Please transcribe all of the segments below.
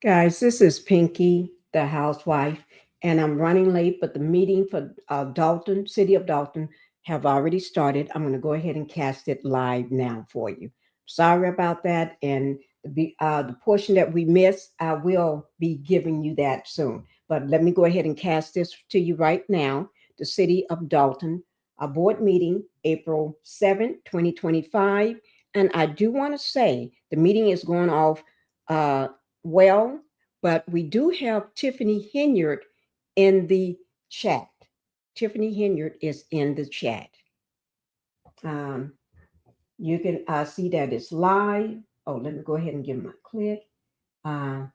Guys, this is Pinkie, the housewife, and I'm running late, but the meeting for Dolton, City of Dolton, have already started. I'm going to go ahead and cast it live now for you. Sorry about that, and the portion that we missed, I will be giving you that soon. But let me go ahead and cast this to you right now. The City of Dolton, a board meeting, April 7th, 2025. And I do want to say the meeting is going off uh, well, but we do have Tiffany Henyard in the chat. Tiffany Henyard is in the chat. Um, you can see that it's live. Oh, let me go ahead and give my click. Uh,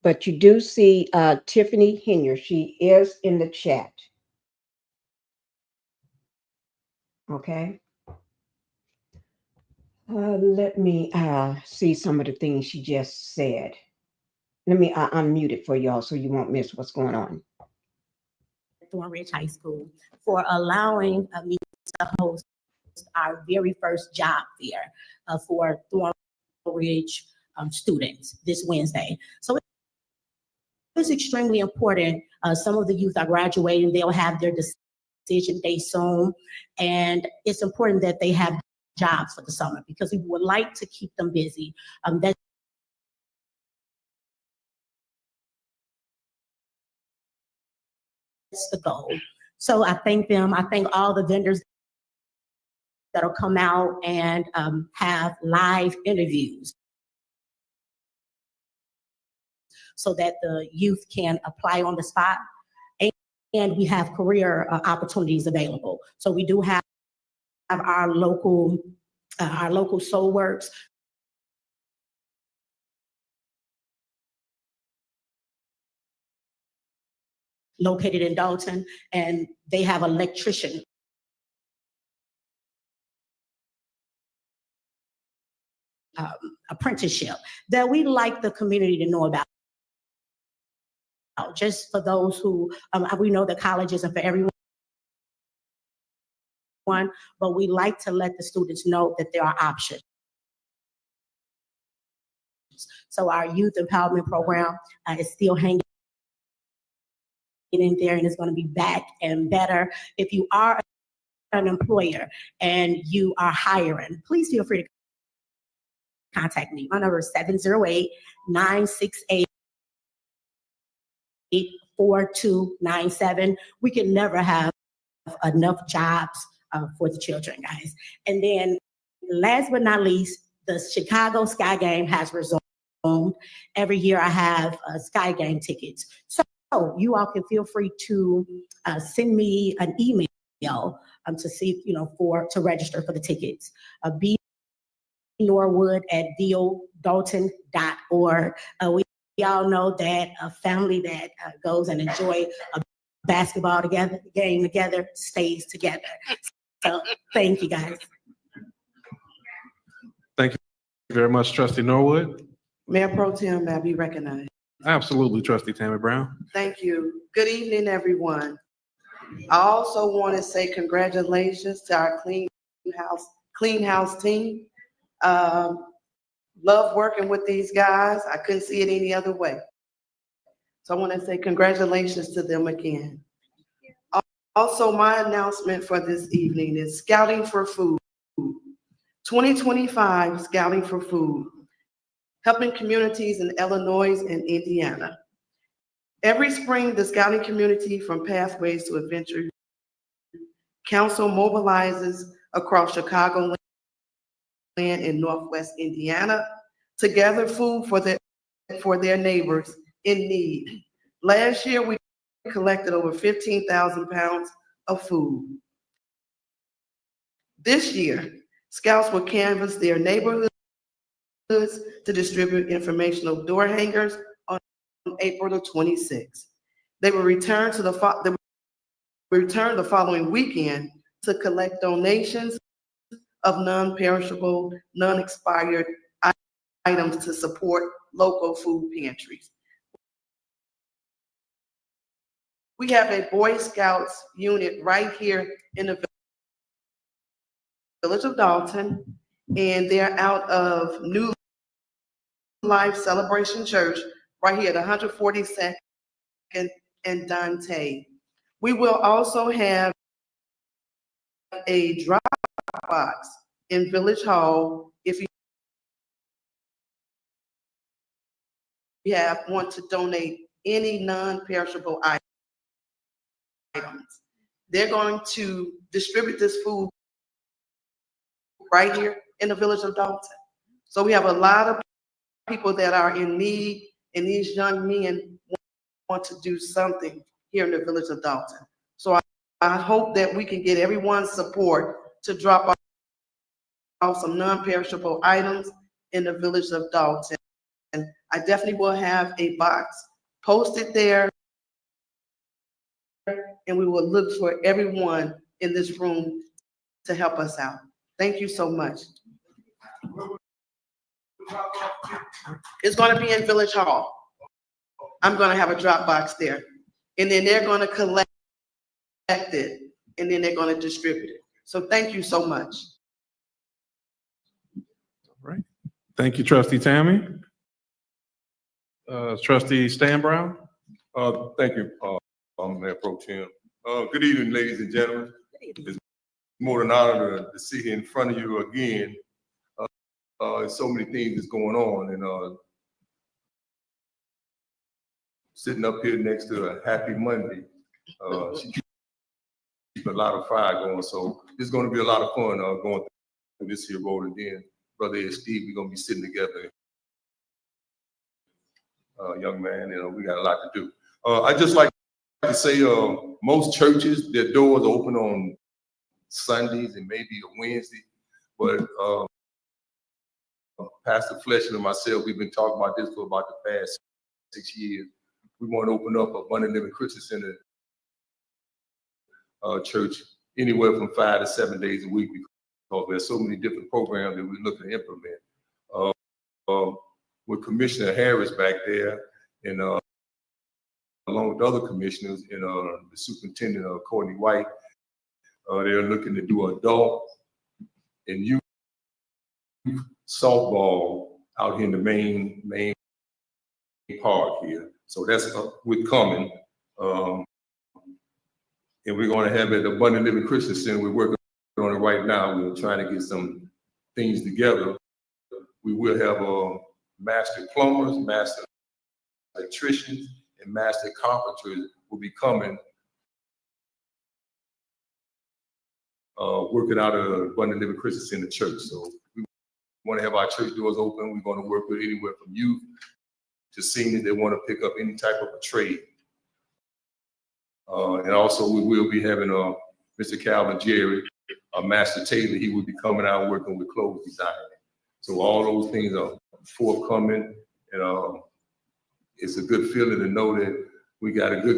but you do see Tiffany Henyard. She is in the chat. Okay. Let me see some of the things she just said. Let me unmute it for y'all so you won't miss what's going on. Thornridge High School for allowing me to host our very first job fair for Thornridge students this Wednesday. So it's extremely important. Some of the youth are graduating. They'll have their decision day soon. And it's important that they have jobs for the summer because we would like to keep them busy. That's the goal. So I thank them. I thank all the vendors that'll come out and have live interviews so that the youth can apply on the spot. And we have career opportunities available. So we do have our local Soul Works located in Dolton, and they have electrician apprenticeship that we like the community to know about. Just for those who, we know that college isn't for everyone, but we like to let the students know that there are options. So our youth empowerment program is still hanging in there and it's going to be back and better. If you are an employer and you are hiring, please feel free to contact me. My number is 708-968-4297. We can never have enough jobs for the children, guys. And then last but not least, the Chicago Sky Game has resumed. Every year I have Sky Game tickets. So you all can feel free to send me an email to see, to register for the tickets. bnorwood@vodolton.org. We all know that a family that goes and enjoy a basketball game together stays together. So thank you, guys. Thank you very much, Trustee Norwood. Mayor Pro Tem, may I be recognized? Absolutely, Trustee Tammy Brown. Thank you. Good evening, everyone. I also want to say congratulations to our Clean House team. Love working with these guys. I couldn't see it any other way. So I want to say congratulations to them again. Also, my announcement for this evening is Scouting for Food. 2025 Scouting for Food, helping communities in Illinois and Indiana. Every spring, the scouting community from Pathways to Adventure Council mobilizes across Chicagoland and Northwest Indiana to gather food for their neighbors in need. Last year, we collected over 15,000 pounds of food. This year, Scouts will canvass their neighborhoods to distribute informational door hangers on April the 26th. They will return the following weekend to collect donations of non-perishable, non-expired items to support local food pantries. We have a Boy Scouts unit right here in the village of Dolton, and they're out of New Life Celebration Church right here at 142nd and Dante. We will also have a drop box in Village Hall if you want to donate any non-perishable items. They're going to distribute this food right here in the village of Dolton. So we have a lot of people that are in need, and these young men want to do something here in the village of Dolton. So I hope that we can get everyone's support to drop off some non-perishable items in the village of Dolton. And I definitely will have a box posted there, and we will look for everyone in this room to help us out. Thank you so much. It's going to be in Village Hall. I'm going to have a drop box there, and then they're going to collect it, and then they're going to distribute it. So thank you so much. All right. Thank you, Trustee Tammy. Trustee Stan Brown. Thank you, Mayor Pro Tem. Good evening, ladies and gentlemen. It's more than an honor to sit here in front of you again. So many things that's going on, and sitting up here next to a Happy Monday, she keeps a lot of fire going. So it's going to be a lot of fun going through this here road. And then Brother Ed Steve, we're going to be sitting together. Young man, we got a lot to do. I just like to say most churches, their doors open on Sundays and maybe a Wednesday, but Pastor Fletcher and myself, we've been talking about this for about the past 6 years. We want to open up a Abundant Living Christian Center church anywhere from 5 to 7 days a week, because there's so many different programs that we're looking to implement. With Commissioner Harris back there, and along with other commissioners and the superintendent Courtney White, they're looking to do adult and youth softball out here in the main park here. So that's we're coming, and we're going to have it at Abundant Living Christian Center. We're working on it right now. We're trying to get some things together. We will have master plumbers, master electricians, and master carpenters will be coming, working out of Abundant Living Christian Center Church. So we want to have our church doors open. We're going to work with anywhere from youth to seniors that want to pick up any type of a trade. And also we will be having Mr. Calvin Jerry, Master Taylor. He will be coming out working with clothes design. So all those things are forthcoming, and it's a good feeling to know that we got a good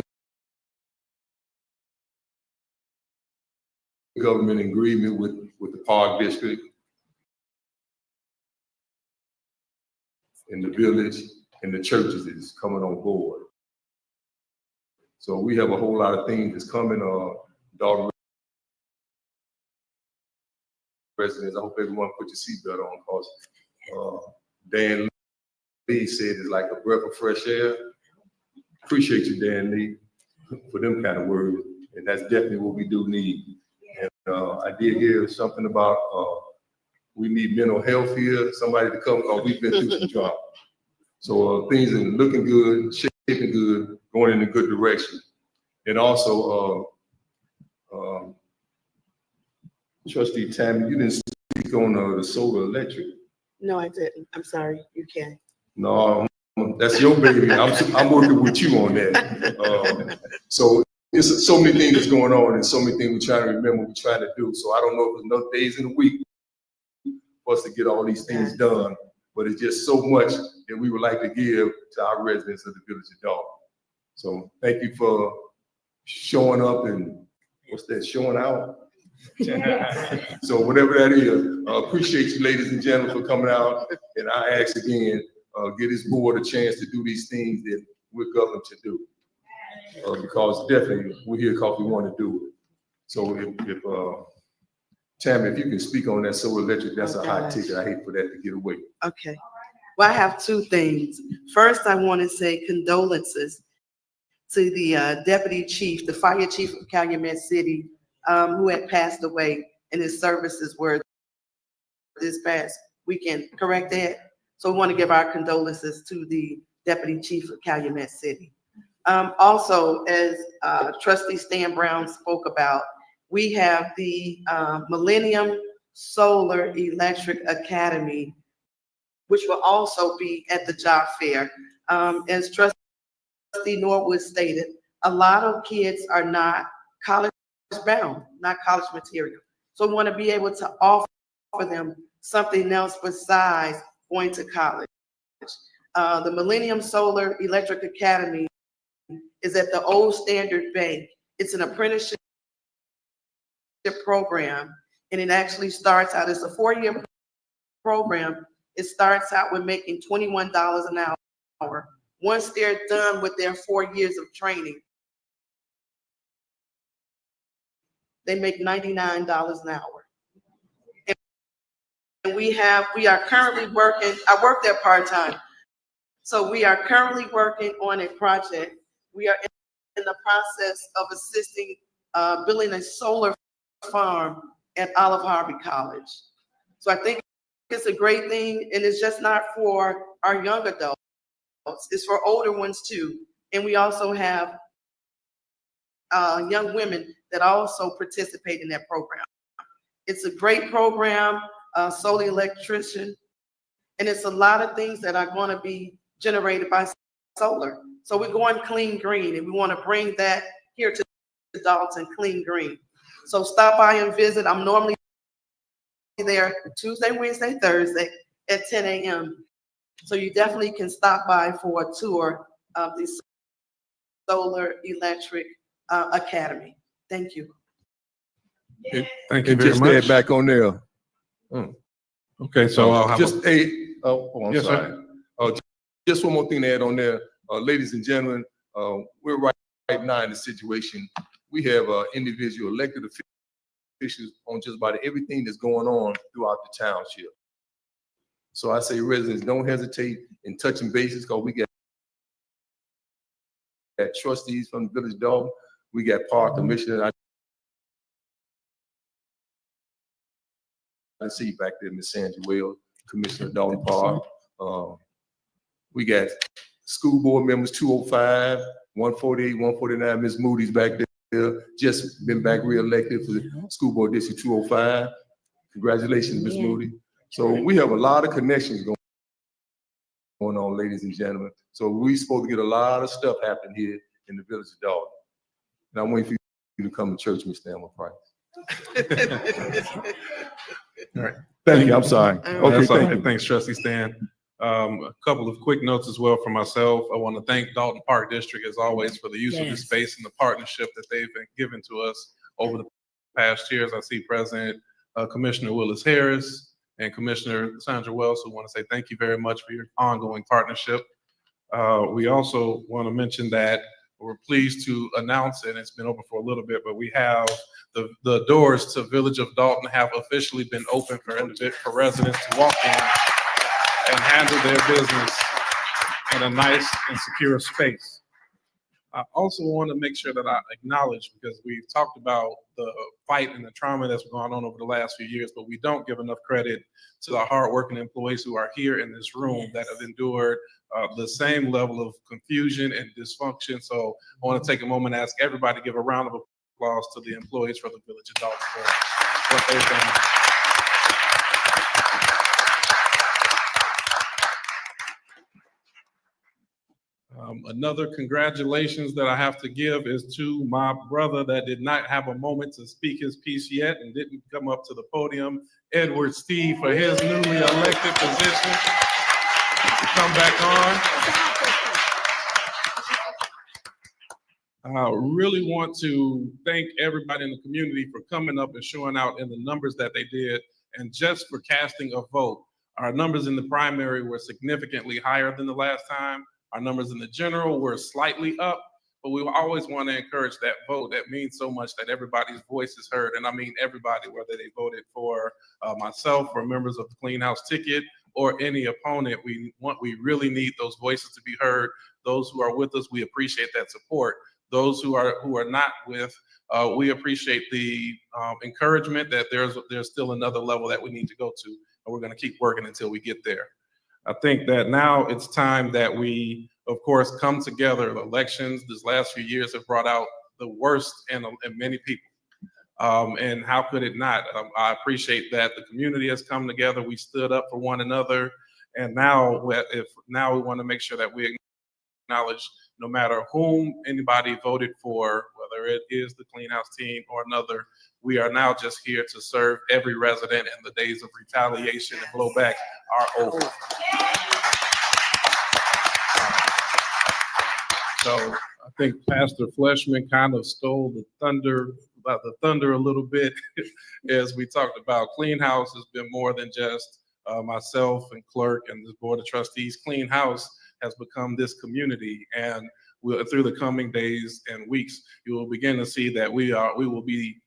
government agreement with the Park District and the village and the churches is coming on board. So we have a whole lot of things that's coming. Dolton residents, I hope everyone put your seatbelt on, because Dan Lee said it's like a breath of fresh air. Appreciate you, Dan Lee, for them kind of words, and that's definitely what we do need. And I did hear something about we need mental health here, somebody to come, because we've been through some trauma. So things are looking good, shaping good, going in a good direction. And also, Trustee Tammy, you didn't speak on the solar electric. No, I didn't. I'm sorry. You can. No, that's your baby. I'm working with you on that. So it's so many things that's going on, and so many things we try to remember, we try to do. So I don't know if there's enough days in the week for us to get all these things done, but it's just so much that we would like to give to our residents of the village of Dolton. So thank you for showing up and what's that, showing out? So whatever that is, appreciate you, ladies and gentlemen, for coming out. And I ask again, give this board a chance to do these things that we're governed to do. Because definitely we're here because we want to do it. So if Tammy, if you can speak on that solar electric, that's a hot ticket. I hate for that to get away. Okay. Well, I have two things. First, I want to say condolences to the deputy chief, the fire chief of Calumet City, who had passed away, and his services were this past weekend. Correct, Ed? So we want to give our condolences to the deputy chief of Calumet City. Also, as Trustee Stan Brown spoke about, we have the Millennium Solar Electric Academy, which will also be at the job fair. As Trustee Norwood stated, a lot of kids are not college bound, not college material. So we want to be able to offer them something else besides going to college. The Millennium Solar Electric Academy is at the Old Standard Bank. It's an apprenticeship program, and it actually starts out as a 4-year program. It starts out with making $21 an hour. Once they're done with their 4 years of training, they make $99 an hour. And we are currently working, I work there part-time. So we are currently working on a project. We are in the process of assisting building a solar farm at Olive Harvey College. So I think it's a great thing, and it's just not for our young adults, it's for older ones too. And we also have young women that also participate in that program. It's a great program, solar electrician, and it's a lot of things that are going to be generated by solar. So we're going clean green, and we want to bring that here to Dolton, clean green. So stop by and visit. I'm normally there Tuesday, Wednesday, Thursday at 10 a.m. So you definitely can stop by for a tour of the Solar Electric Academy. Thank you. Thank you And very just much. add back on there. Okay, so I'll have Just I'm Yes, sorry. Just one more thing to add on there. Ladies and gentlemen, we're right now in the situation. We have individual elected officials on just about everything that's going on throughout the township. So I say residents, don't hesitate in touching bases, because we got trustees from the village dog. We got park commissioner. I see you back there, Ms. Sandra Wells, Commissioner Dalton Park. We got school board members, 205, 148, 149, Ms. Moody's back there, just been back reelected for the school board district 205. Congratulations, Ms. Moody. So we have a lot of connections going on, ladies and gentlemen. So we supposed to get a lot of stuff happening here in the village of Dalton. And I'm waiting for you to come to church, Mr. Emma Price. All right. Thank you, I'm sorry. That's Okay, all thank right. you. Thanks, Trustee Stan. A couple of quick notes as well for myself. I want to thank Dalton Park District, as always, for the use of the space and the partnership that they've been given to us over the past years. I see President Commissioner Willis Harris and Commissioner Sandra Wells, who want to say thank you very much for your ongoing partnership. We also want to mention that we're pleased to announce, and it's been open for a little bit, but we have the doors to Village of Dalton have officially been open for residents to walk in and handle their business in a nice and secure space. I also want to make sure that I acknowledge, because we've talked about the fight and the trauma that's gone on over the last few years, but we don't give enough credit to the hardworking employees who are here in this room that have endured the same level of confusion and dysfunction. So I want to take a moment and ask everybody to give a round of applause to the employees for the Village of Dalton for what they've done. Another congratulations that I have to give is to my brother that did not have a moment to speak his piece yet and didn't come up to the podium, Edward Steve, for his newly elected position to come back on. I really want to thank everybody in the community for coming up and showing out in the numbers that they did, and just for casting a vote. Our numbers in the primary were significantly higher than the last time. Our numbers in the general were slightly up, but we always want to encourage that vote. That means so much that everybody's voice is heard. And I mean everybody, whether they voted for myself or members of the Clean House Ticket or any opponent. We really need those voices to be heard. Those who are with us, we appreciate that support. Those who are not with, we appreciate the encouragement that there's still another level that we need to go to, and we're going to keep working until we get there. I think that now it's time that we, of course, come together. Elections this last few years have brought out the worst in many people. And how could it not? I appreciate that the community has come together. We stood up for one another. And now we want to make sure that we acknowledge no matter whom anybody voted for, whether it is the Clean House team or another, we are now just here to serve every resident, and the days of retaliation and blowback are over. So I think Pastor Fleshman kind of stole the thunder a little bit as we talked about. Clean House has been more than just myself and clerk and this board of trustees. Clean House has become this community, and through the coming days and weeks, you will begin to see that we will be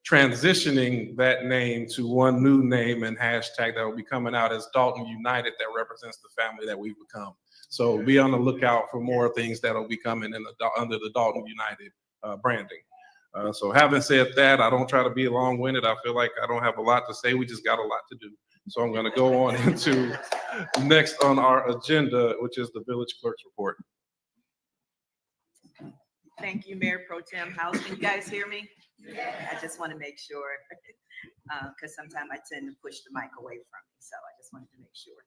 transitioning that name to one new name and hashtag that will be coming out as Dolton United, that represents the family that we've become. So be on the lookout for more things that will be coming under the Dolton United branding. So having said that, I don't try to be long-winded. I feel like I don't have a lot to say. We just got a lot to do. So I'm going to go on into next on our agenda, which is the village clerk's report. Thank you, Mayor Pro Tem House. Can you guys hear me? I just want to make sure, because sometimes I tend to push the mic away from me. So I just wanted to make sure.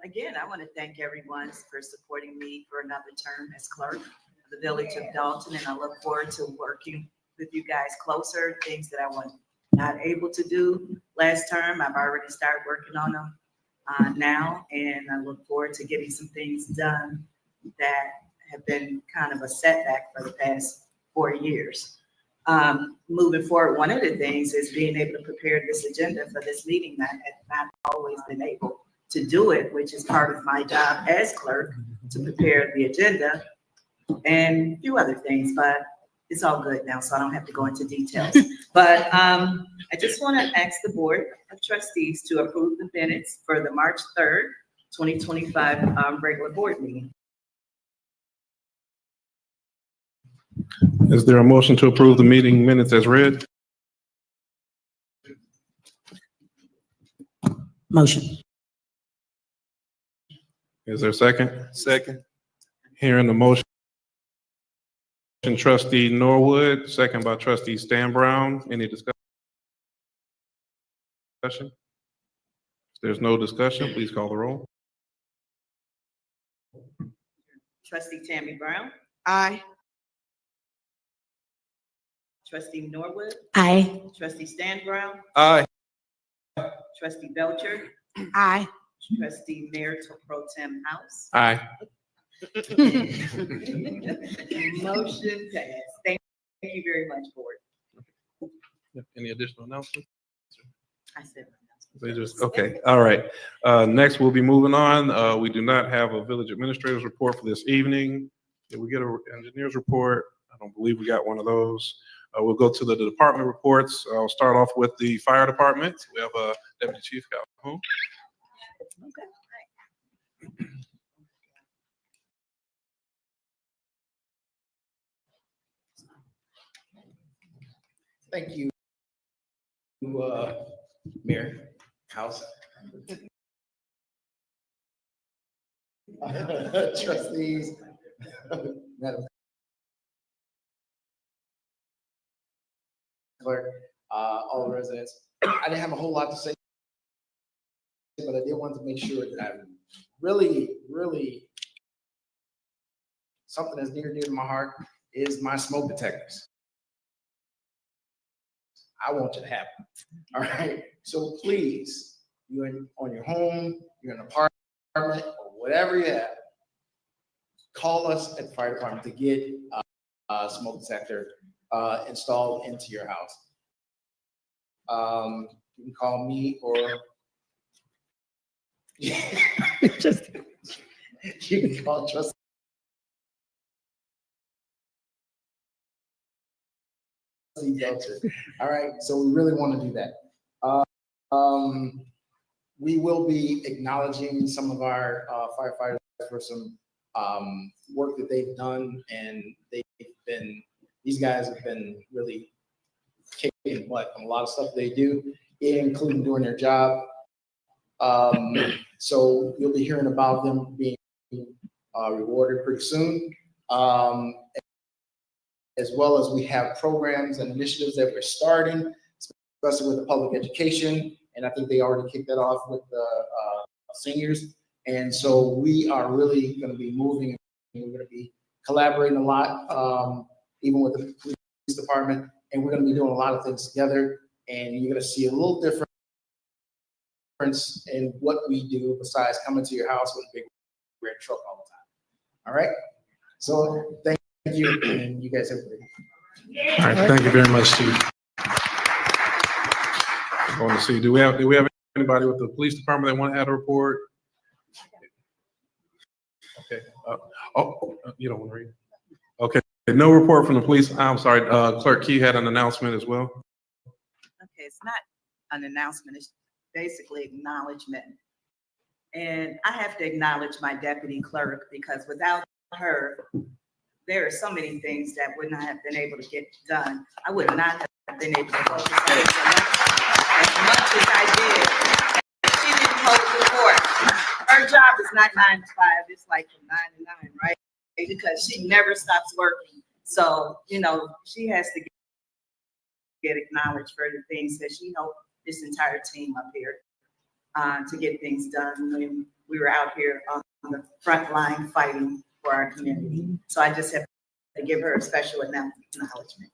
Again, I want to thank everyone for supporting me for another term as clerk of the village of Dolton, and I look forward to working with you guys closer. Things that I was not able to do last term, I've already started working on them now, and I look forward to getting some things done that have been kind of a setback for the past 4 years. Moving forward, one of the things is being able to prepare this agenda for this meeting. I have not always been able to do it, which is part of my job as clerk, to prepare the agenda and a few other things, but it's all good now, so I don't have to go into details. But I just want to ask the Board of Trustees to approve the minutes for the March 3rd, 2025 regular board meeting. Is there a motion to approve the meeting minutes as read? Motion. Is there a second? Second. Hearing the motion, Trustee Norwood, second by Trustee Stan Brown. Any discussion? If there's no discussion, please call the roll. Trustee Tammy Brown, Aye. Trustee Norwood, Aye. Trustee Stan Brown, Aye. Trustee Belcher, Aye. Trustee Mayor Pro Tem House. Aye. Motion passed. Thank you very much, Board. Any additional announcements? I said. They just, okay, all right. Next, we'll be moving on. We do not have a village administrator's report for this evening. Did we get an engineer's report? I don't believe we got one of those. We'll go to the department reports. I'll start off with the fire department. We have a Deputy Chief Calhoun. Thank you, Mayor, House. Trustees, Madam Clerk, all the residents. I didn't have a whole lot to say, but I did want to make sure that I really, something that's near and dear to my heart is my smoke detectors. I want you to have them. All right. So please, you're on your home, you're in an apartment, or whatever you have, call us at the fire department to get a smoke detector installed into your house. You can call me or just you can call Trustee Belcher. All right, so we really want to do that. we will be acknowledging some of our firefighters for some work that they've done, and these guys have been really kicking butt on a lot of stuff they do, including doing their job. So you'll be hearing about them being rewarded pretty soon. As well as we have programs and initiatives that we're starting, especially with the public education. And I think they already kicked that off with the seniors. And so we are really going to be moving, and we're going to be collaborating a lot, even with the police department. And we're going to be doing a lot of things together. And you're going to see a little difference in what we do besides coming to your house with a big red truck all the time. All right. So thank you, and you guys have a good day. All right, thank you very much, Chief. I want to see, do we have anybody with the police department that want to add a report? Okay. You don't want to read? Okay. No report from the police. I'm sorry. Clerk Key had an announcement as well. Okay, it's not an announcement, it's basically acknowledgement. And I have to acknowledge my deputy clerk, because without her, there are so many things that would not have been able to get done. I would not have been able to focus on it as much as I did. She didn't hold the fort. Her job is not 9 to 5, it's like from 9 to 9, right? Because she never stops working. So, you know, she has to get acknowledged for the things that she helped this entire team up here to get things done when we were out here on the front line fighting for our community. So I just have to give her a special acknowledgement.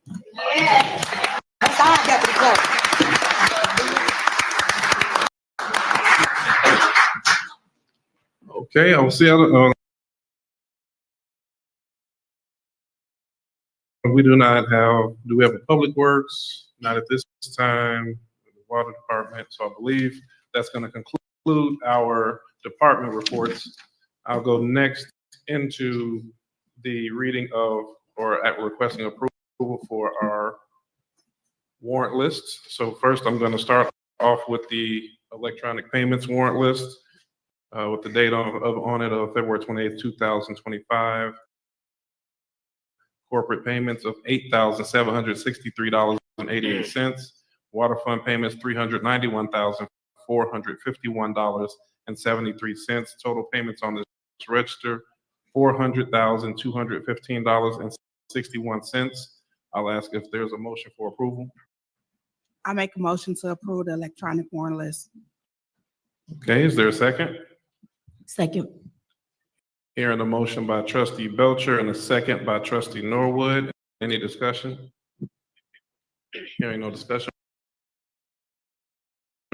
Yeah. That's our deputy clerk. Okay, I'll see. We do not have, do we have a public works? Not at this time, the water department. So I believe that's going to conclude our department reports. I'll go next into the reading of, or at requesting approval for our warrant list. So first, I'm going to start off with the electronic payments warrant list with the date on it of February 28th, 2025. Corporate payments of $8,763.88. Water fund payments, $391,451.73. Total payments on this register, $400,215.61. I'll ask if there's a motion for approval. I make a motion to approve the electronic warrant list. Okay, is there a second? Second. Hearing a motion by trustee Belcher and a second by trustee Norwood. Any discussion? Hearing no discussion.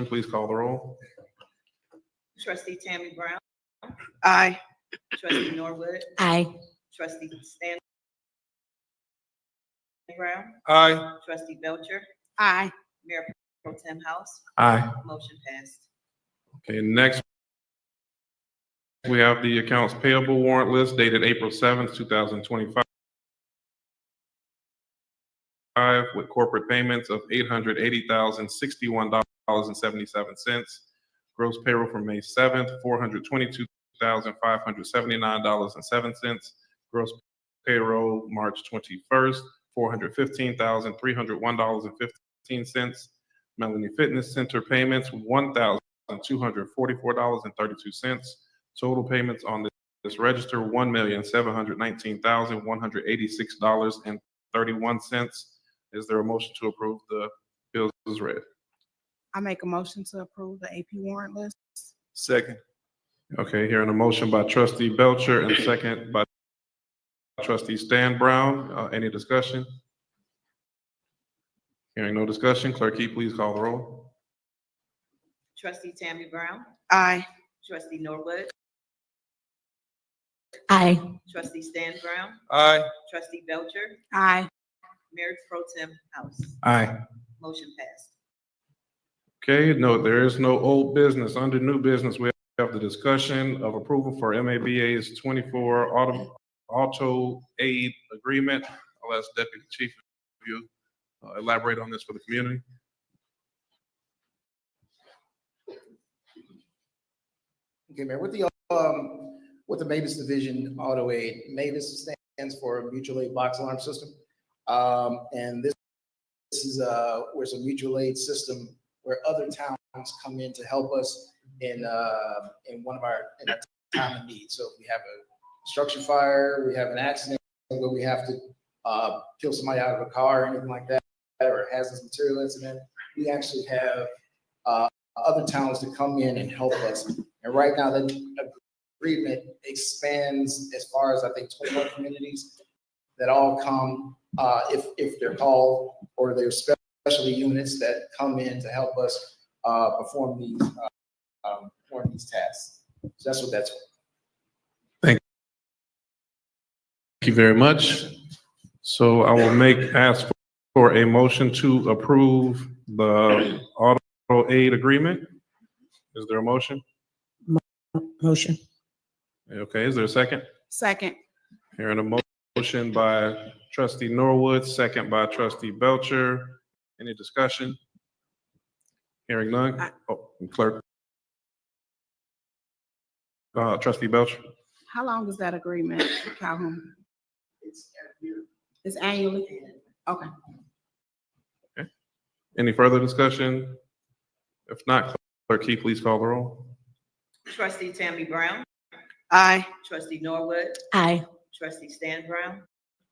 Please call the roll. Trustee Tammy Brown, Aye. trustee Norwood, Aye. trustee Stan Brown, Aye. trustee Belcher, Aye. Mayor Pro Tem House, Aye. motion passed. Okay, next we have the accounts payable warrant list dated April 7th, 2025. With corporate payments of $880,061.77. Gross payroll from May 7th, $422,579.07. Gross payroll March 21st, $415,301.15. Melanie Fitness Center payments, $1,244.32. Total payments on this register, $1,719,186.31. Is there a motion to approve the bills as read? I make a motion to approve the AP warrant list. Second. Okay, hearing a motion by trustee Belcher and second by trustee Stan Brown. Any discussion? Hearing no discussion, clerk Key, please call the roll. Trustee Tammy Brown, Aye. trustee Norwood, Aye. trustee Stan Brown, Aye. trustee Belcher, Aye. Mayor Pro Tem House, Aye. motion passed. Okay, no, there is no old business. Under new business, we have the discussion of approval for MABA's 24 auto aid agreement. I'll ask Deputy Chief if you elaborate on this for the community. Okay, Mayor, with the Mavis Division Auto Aid, Mavis stands for Mutual Aid Box Alarm System. And this is where's a mutual aid system where other towns come in to help us in our time of need. So if we have a structure fire, we have an accident where we have to kill somebody out of a car or anything like that, or a hazardous material incident, we actually have other towns to come in and help us. And right now, the agreement expands as far as I think 21 communities that all come if they're called, or there's specialty units that come in to help us perform these tasks. So that's what that's for. Thank you very much. So I will ask for a motion to approve the auto aid agreement. Is there a motion? Motion. Okay, is there a second? Second. Hearing a motion by trustee Norwood, second by trustee Belcher. Any discussion? Hearing none. Oh, clerk. Trustee Belcher. How long is that agreement, Calhoun? It's annually? Okay. Any further discussion? If not, clerk Key, please call the roll. Trustee Tammy Brown, Aye. trustee Norwood, Aye. trustee Stan Brown,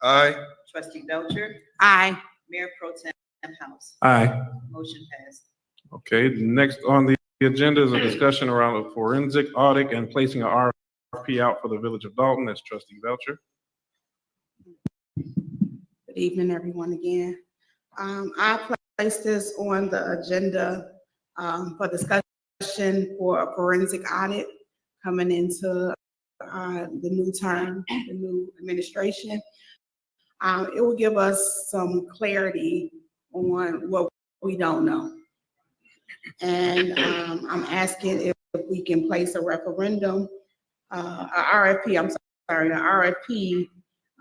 Aye. trustee Belcher, Aye. Mayor Pro Tem House. Aye. Motion passed. Okay, next on the agenda is a discussion around a forensic audit and placing an RFP out for the village of Dolton. That's trustee Belcher. Good evening, everyone, again. I placed this on the agenda for discussion for a forensic audit coming into the new term, the new administration. It will give us some clarity on what we don't know. And I'm asking if we can place a referendum, an RFP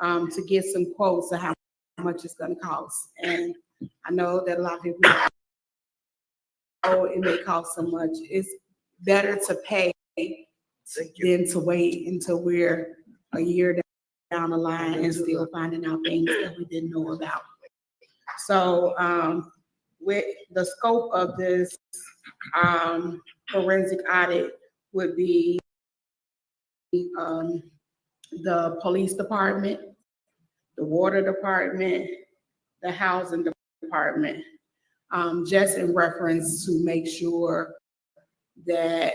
to get some quotes of how much it's gonna cost. And I know that a lot of people, oh, it may cost so much. It's better to pay than to wait until we're a year down the line and still finding out things that we didn't know about. So with the scope of this forensic audit would be the police department, the water department, the housing department, just in reference to make sure that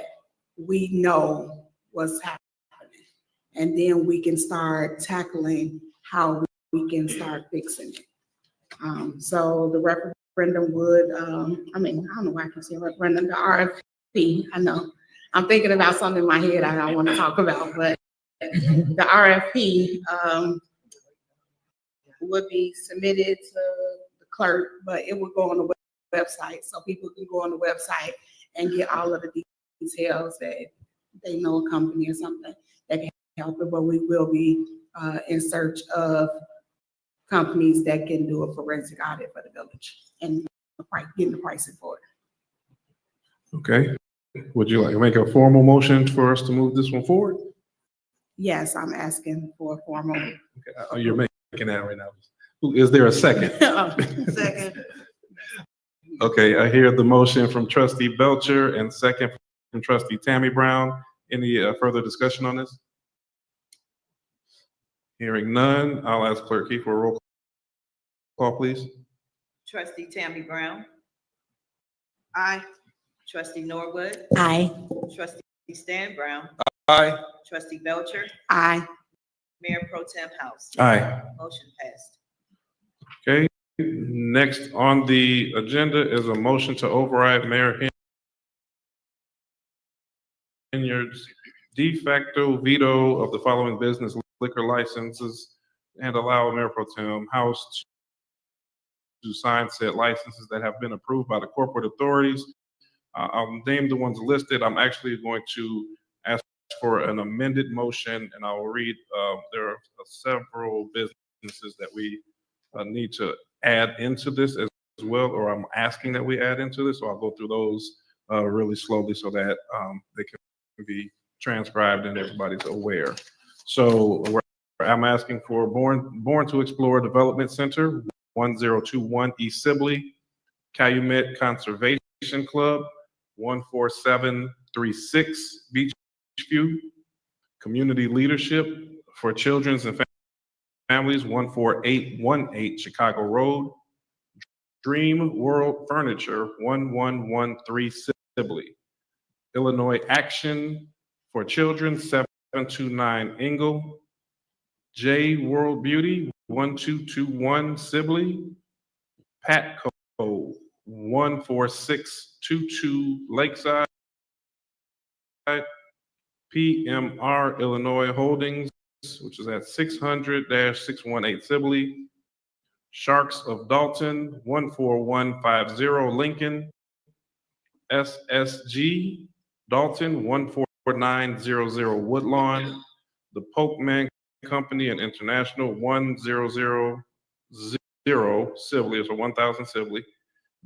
we know what's happening. And then we can start tackling how we can start fixing it. So the referendum would, I don't know why I can say referendum, the RFP, I know. I'm thinking about something in my head I don't want to talk about, but the RFP would be submitted to the clerk, but it would go on the website, so people can go on the website and get all of the details that they know a company or something that can help it, but we will be in search of companies that can do a forensic audit for the village and getting the pricing for it. Okay. Would you like to make a formal motion for us to move this one forward? Yes, I'm asking for a formal. Okay. You're making that right now. Is there a second? Second. Okay, I hear the motion from trustee Belcher and second from trustee Tammy Brown. Any further discussion on this? Hearing none, I'll ask Clerk Key for a roll call, please. Trustee Tammy Brown, Aye. trustee Norwood, Aye. trustee Stan Brown, Aye. trustee Belcher, Aye. Mayor Pro Tem House. Aye. Motion passed. Okay, next on the agenda is a motion to override Mayor Hilliard's de facto veto of the following business liquor licenses and allow Mayor Pro Tem House to sign said licenses that have been approved by the corporate authorities. I'll name the ones listed. I'm actually going to ask for an amended motion, and I will read, there are several businesses that we need to add into this as well, or I'm asking that we add into this, so I'll go through those really slowly so that they can be transcribed and everybody's aware. So I'm asking for Born to Explore Development Center, 1021 East Sibley, Calumet Conservation Club, 14736 Beachview, Community Leadership for Children's and Families, 14818 Chicago Road, Dream World Furniture, 1113 Sibley, Illinois Action for Children, 729 Ingle, J World Beauty, 1221 Sibley, Patco, 14622 Lakeside, PMR Illinois Holdings, which is at 600-618 Sibley, Sharks of Dolton, 14150 Lincoln, SSG Dalton, 14900 Woodlawn, the Polkman Company and International, 1000 Sibley, so 1000 Sibley,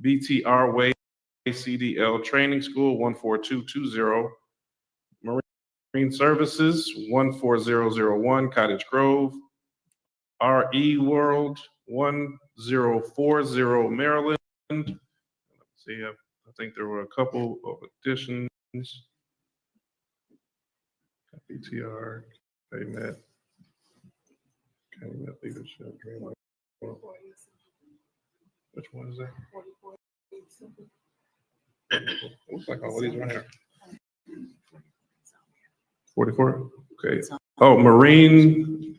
BTR Way CDL Training School, 14220, Marine Services, 14001 Cottage Grove, RE World, 1040 Maryland. Let's see, I think there were a couple of additions. BTR, Calumet Leadership, Dream. Which one is that? Looks like all of these right here. 44, okay. Oh, Marine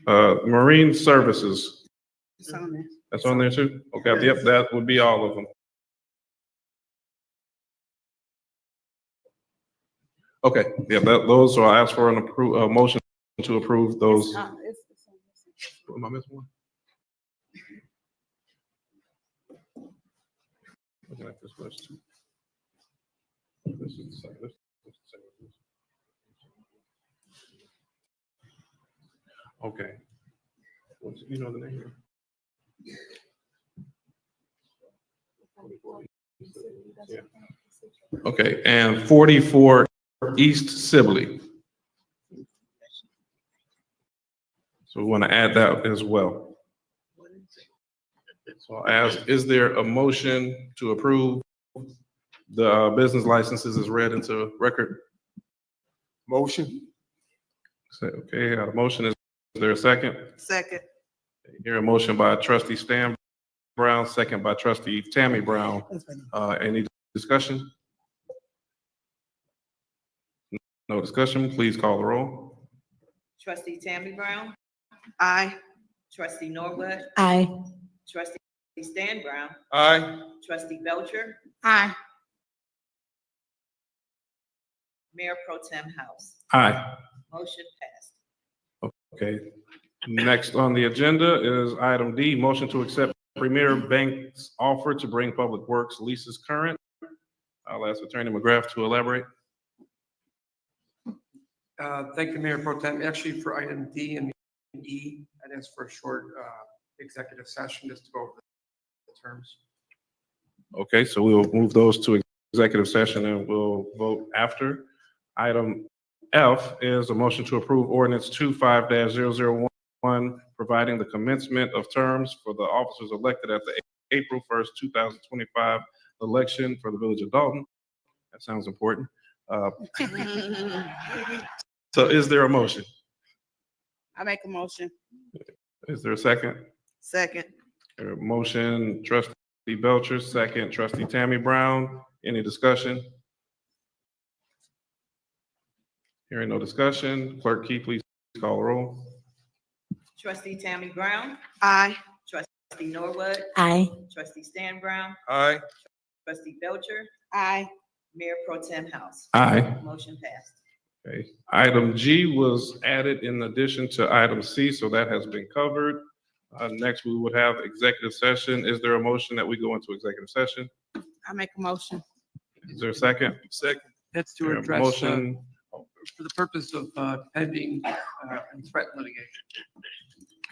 Services. That's on there too? Okay, yep, that would be all of them. Okay, yeah, those, so I ask for a motion to approve those. Am I missing one? Looking at this list. This is the second. This is the second. Okay. What's, you know the name here? Yeah. Okay, and 44 East Sibley. So we want to add that as well. So I'll ask, is there a motion to approve the business licenses as read into record? Motion? Okay, a motion, is there a second? Second. Here a motion by trustee Stan Brown, second by trustee Tammy Brown. Any discussion? No discussion, please call the roll. Trustee Tammy Brown, Aye. trustee Norwood, Aye. trustee Stan Brown, Aye. trustee Belcher, Aye. Mayor Pro Tem House. Aye. Motion passed. Okay, next on the agenda is item D, motion to accept Premier Bank's offer to bring Public Works leases current. I'll ask Attorney McGrath to elaborate. Thank you, Mayor Pro Tem. Actually, for item D and E, I'd ask for a short executive session just to go over the terms. Okay, so we will move those to executive session and we'll vote after. Item F is a motion to approve ordinance 25-001, providing the commencement of terms for the officers elected at the April 1st, 2025 election for the Village of Dolton. That sounds important. So is there a motion? I make a motion. Is there a second? Second. A motion, trustee Belcher, second, trustee Tammy Brown. Any discussion? Hearing no discussion, Clerk Key, please call the roll. Trustee Tammy Brown, Aye. trustee Norwood, Aye. trustee Stan Brown, Aye. trustee Belcher, Aye. Mayor Pro Tem House. Aye. Motion passed. Okay, item G was added in addition to item C, so that has been covered. Next, we would have executive session. Is there a motion that we go into executive session? I make a motion. Is there a second? Second. That's to There a address, motion? for the purpose of pending and threat litigation.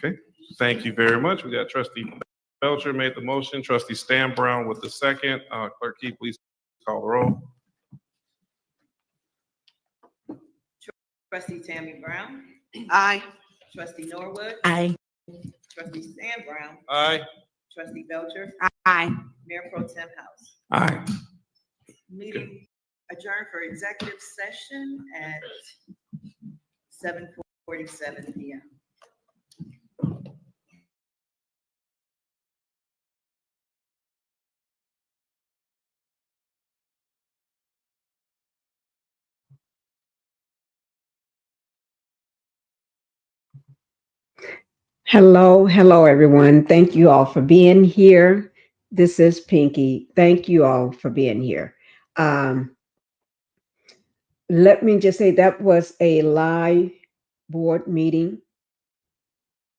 Okay, thank you very much. We got trustee Belcher made the motion, trustee Stan Brown with the second. Clerk Key, please call the roll. Trustee Tammy Brown, Aye. trustee Norwood, Aye. trustee Stan Brown, Aye. trustee Belcher, Aye. Mayor Pro Tem House. Aye. Meeting adjourned for executive session at 7:47 PM. Hello, everyone. Thank you all for being here. This is Pinkie. Thank you all for being here. Um, Let me just say that was a live board meeting.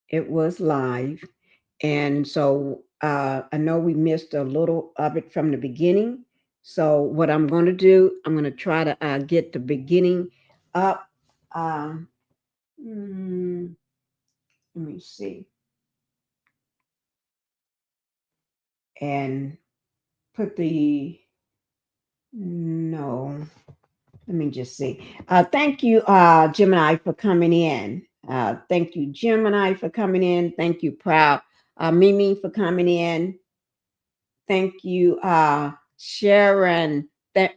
It was live. And so I know we missed a little of it from the beginning. So what I'm going to do, I'm going to try to get the beginning up. Uh, let me see. And put the, no, let me just see. Thank you, Gemini, for coming in. Thank you, Gemini, for coming in. Thank you, Proud Mimi, for coming in. Thank you, Sharon,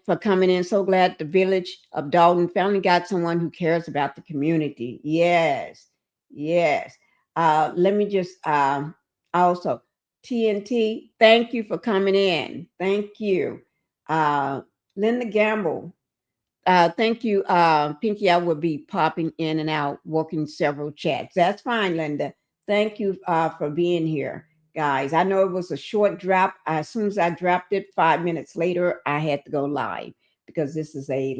for coming in. So glad the village of Dolton finally got someone who cares about the community. Yes, yes. Let me just also, TNT, thank you for coming in. Thank you. Uh, Linda Gamble, thank you, Pinkie. I will be popping in and out, working several chats. That's fine, Linda. Thank you for being here, guys. I know it was a short drop. As soon as I dropped it, 5 minutes later, I had to go live because this is they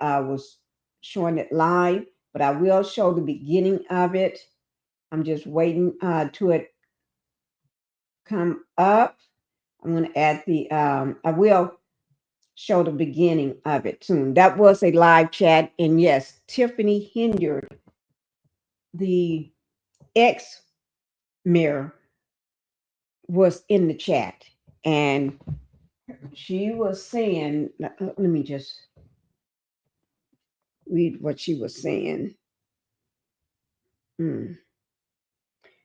was showing it live, but I will show the beginning of it. I'm just waiting to it come up. I'm going to add the. I will show the beginning of it soon. That was a live chat. And yes, Tiffany hindered the ex mayor was in the chat. And she was saying, let me just read what she was saying.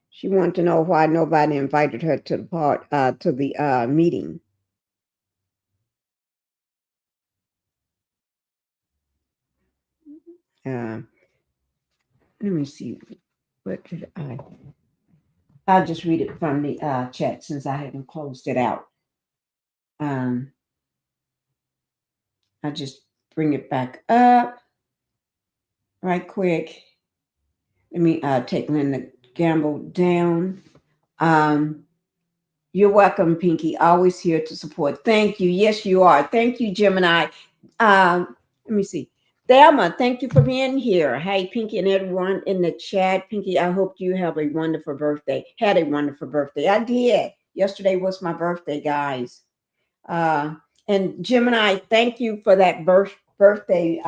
She wanted to know why nobody invited her to the meeting. Let me see. What did I'll just read it from the chat since I haven't closed it out. I just bring it back up right quick. Let me take Linda Gamble down. Um, you're welcome, Pinkie. Always here to support. Thank you. Yes, you are. Thank you, Gemini. Let me see. Thelma, thank you for being here. Hey, Pinkie and everyone in the chat. Pinkie, I hope you have a wonderful birthday. Had a wonderful birthday. I did. Yesterday was my birthday, guys. And Gemini, thank you for that birthday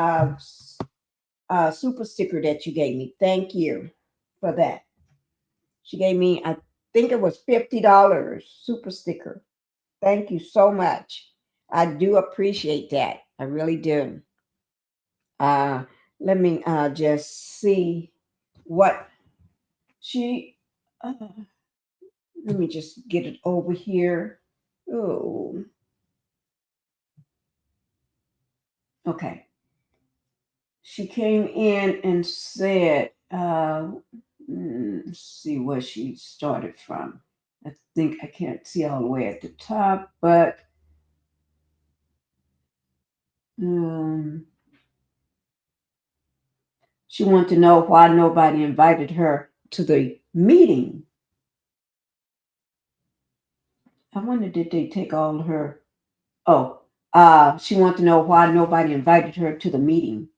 super sticker that you gave me. Thank you for that. She gave me, I think it was $50 super sticker. Thank you so much. I do appreciate that. I really do. Uh, Let me just see what she. Let me just get it over here. Oh, okay. She came in and said, let's see where she started from. I think I can't see all the way at the top, but she wanted to know why nobody invited her to the meeting. I wonder, did they take all her? Oh, she wanted to know why nobody invited her to the meeting.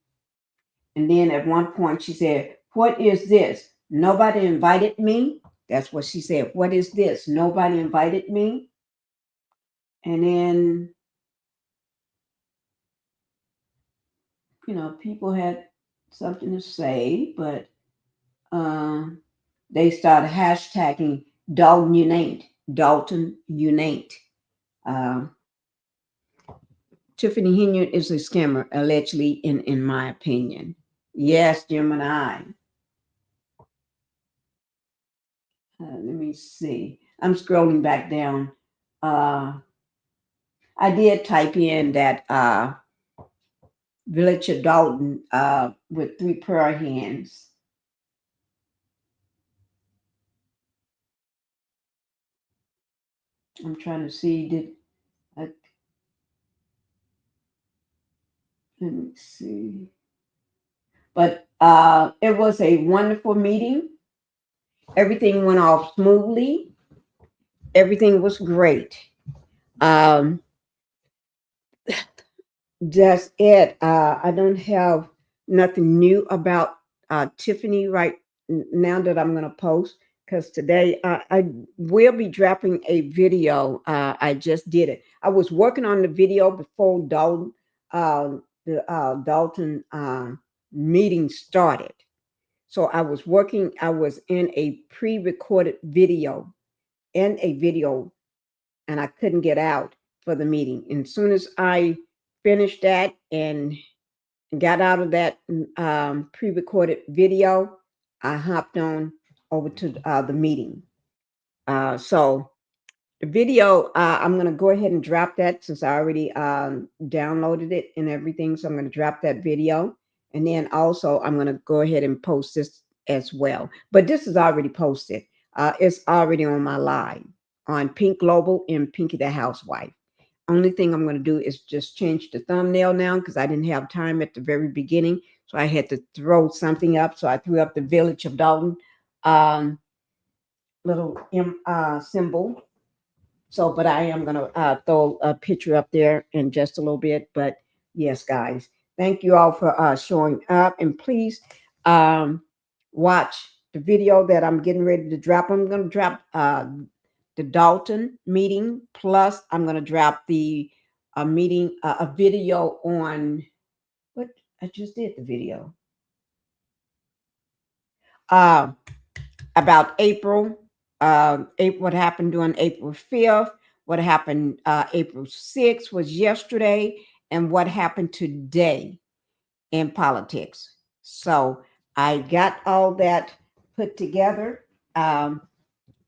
And then at one point she said, "What is this? Nobody invited me." That's what she said. "What is this? Nobody invited me." And then, people had something to say, but they started hashtagging Dalton Unite. Um, Tiffany Henyard is a scammer, allegedly, in my opinion. Yes, Gemini. Let me see. I'm scrolling back down. I did type in that Village of Dolton with 3 prayer hands. I'm trying to see. Let me see. But it was a wonderful meeting. Everything went off smoothly. Everything was great. Um, that's it. I don't have nothing new about Tiffany right now that I'm going to post because today I will be dropping a video. I just did it. I was working on the video before the Dolton meeting started. So I was in a pre-recorded video, and I couldn't get out for the meeting. And as soon as I finished that and got out of that pre-recorded video, I hopped on over to the meeting. So the video, I'm going to go ahead and drop that since I already downloaded it and everything. So I'm going to drop that video. And then also I'm going to go ahead and post this as well. But this is already posted. It's already on my live on Pink Global and Pinkie the Housewife. Only thing I'm going to do is just change the thumbnail now because I didn't have time at the very beginning. So I had to throw something up. So I threw up the Village of Dolton little symbol. So, but I am going to throw a picture up there in just a little bit. But yes, guys, thank you all for showing up. And please watch the video that I'm getting ready to drop. I'm going to drop the Dolton meeting. Plus, I'm going to drop the meeting, a video on what I just did the video about April. What happened during April 5th, what happened April 6th was yesterday, and what happened today in politics. So I got all that put together.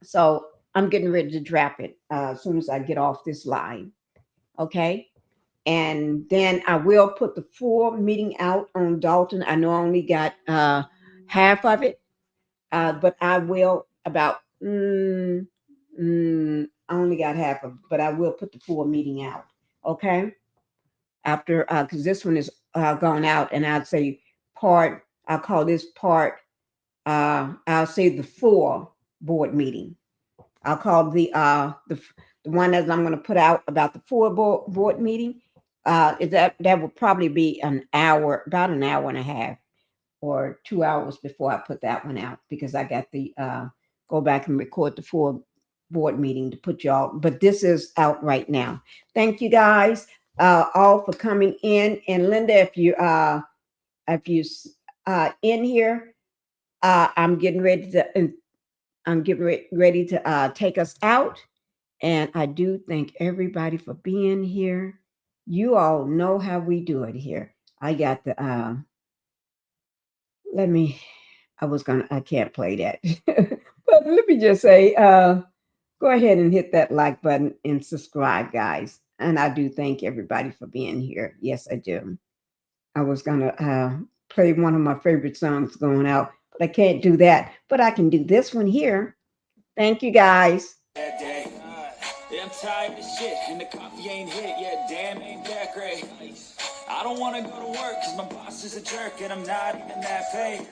So I'm getting ready to drop it as soon as I get off this line. Okay. And then I will put the full meeting out on Dolton. I know I only got half of it, but I will about I only got half of it, but I will put the full meeting out. Okay, after because this one is gone out, and I'd say part. I'll call this part. I'll say the full board meeting. I'll call the one that I'm going to put out about the full board meeting. Is that will probably be an hour, about an hour and a half, or 2 hours before I put that one out because I got the go back and record the full board meeting to put y'all. But this is out right now. Thank you guys all for coming in. And Linda, if you in here, I'm getting ready to. I'm getting ready to take us out. And I do thank everybody for being here. You all know how we do it here. I got the I can't play that. But let me just say, go ahead and hit that like button and subscribe, guys. And I do thank everybody for being here. Yes, I do. I was gonna play one of my favorite songs going out, but I can't do that. But I can do this one here. Thank you, guys. Yeah, I'm tired of shit, and the coffee ain't hit yet. Damn, ain't that great. I don't want to go to work, cause my boss is a jerk, and I'm not even that paid.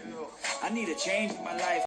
I need a change in my life.